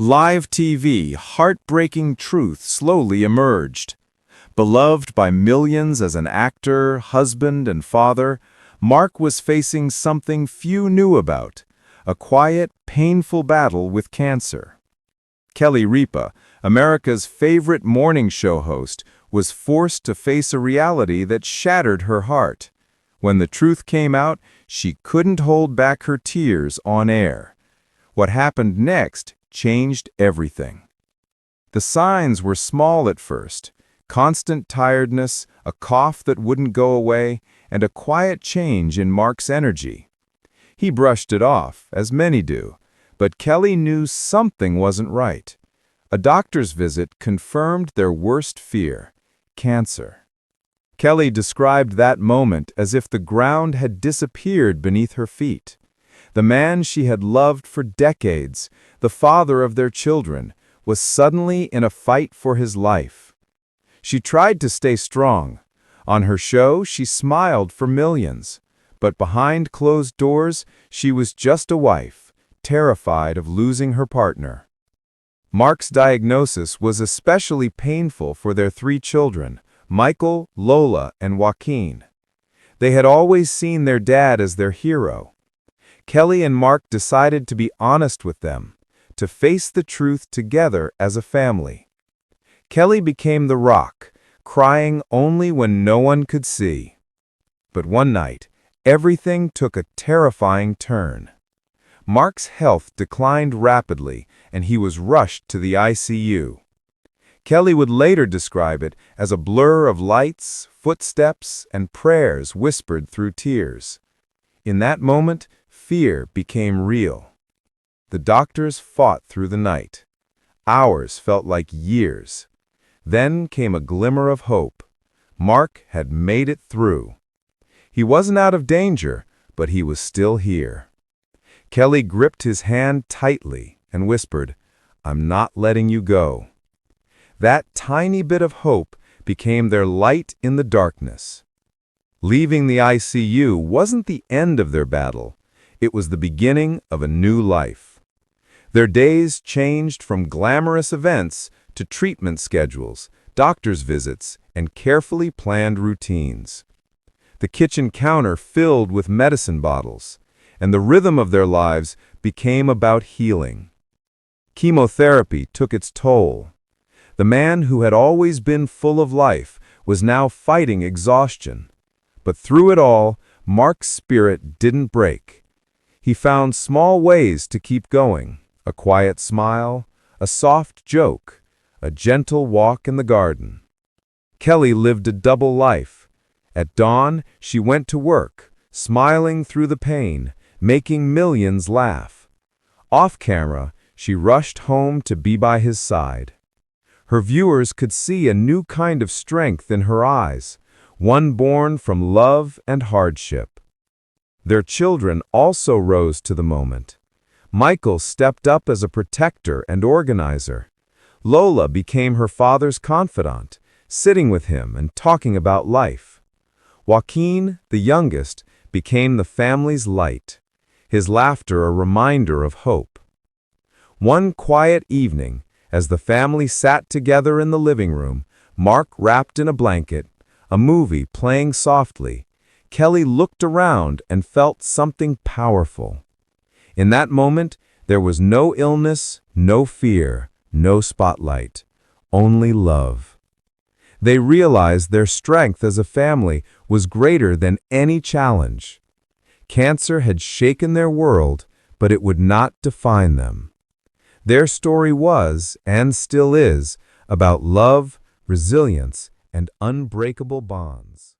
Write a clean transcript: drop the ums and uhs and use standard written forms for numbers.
Live TV, heartbreaking truth slowly emerged. Beloved by millions as an actor, husband, and father, Mark was facing something few knew about, a quiet, painful battle with cancer. Kelly Ripa, America's favorite morning show host, was forced to face a reality that shattered her heart. When the truth came out, she couldn't hold back her tears on air. What happened next changed everything. The signs were small at first: constant tiredness, a cough that wouldn't go away, and a quiet change in Mark's energy. He brushed it off, as many do, but Kelly knew something wasn't right. A doctor's visit confirmed their worst fear: cancer. Kelly described that moment as if the ground had disappeared beneath her feet. The man she had loved for decades, the father of their children, was suddenly in a fight for his life. She tried to stay strong. On her show, she smiled for millions. But behind closed doors, she was just a wife, terrified of losing her partner. Mark's diagnosis was especially painful for their 3 children, Michael, Lola, and Joaquin. They had always seen their dad as their hero. Kelly and Mark decided to be honest with them, to face the truth together as a family. Kelly became the rock, crying only when no one could see. But one night, everything took a terrifying turn. Mark's health declined rapidly, and he was rushed to the ICU. Kelly would later describe it as a blur of lights, footsteps, and prayers whispered through tears. In that moment, fear became real. The doctors fought through the night. Hours felt like years. Then came a glimmer of hope. Mark had made it through. He wasn't out of danger, but he was still here. Kelly gripped his hand tightly and whispered, "I'm not letting you go." That tiny bit of hope became their light in the darkness. Leaving the ICU wasn't the end of their battle. It was the beginning of a new life. Their days changed from glamorous events to treatment schedules, doctor's visits, and carefully planned routines. The kitchen counter filled with medicine bottles, and the rhythm of their lives became about healing. Chemotherapy took its toll. The man who had always been full of life was now fighting exhaustion. But through it all, Mark's spirit didn't break. He found small ways to keep going: a quiet smile, a soft joke, a gentle walk in the garden. Kelly lived a double life. At dawn, she went to work, smiling through the pain, making millions laugh. Off camera, she rushed home to be by his side. Her viewers could see a new kind of strength in her eyes, one born from love and hardship. Their children also rose to the moment. Michael stepped up as a protector and organizer. Lola became her father's confidant, sitting with him and talking about life. Joaquin, the youngest, became the family's light, his laughter a reminder of hope. One quiet evening, as the family sat together in the living room, Mark wrapped in a blanket, a movie playing softly, Kelly looked around and felt something powerful. In that moment, there was no illness, no fear, no spotlight, only love. They realized their strength as a family was greater than any challenge. Cancer had shaken their world, but it would not define them. Their story was, and still is, about love, resilience, and unbreakable bonds.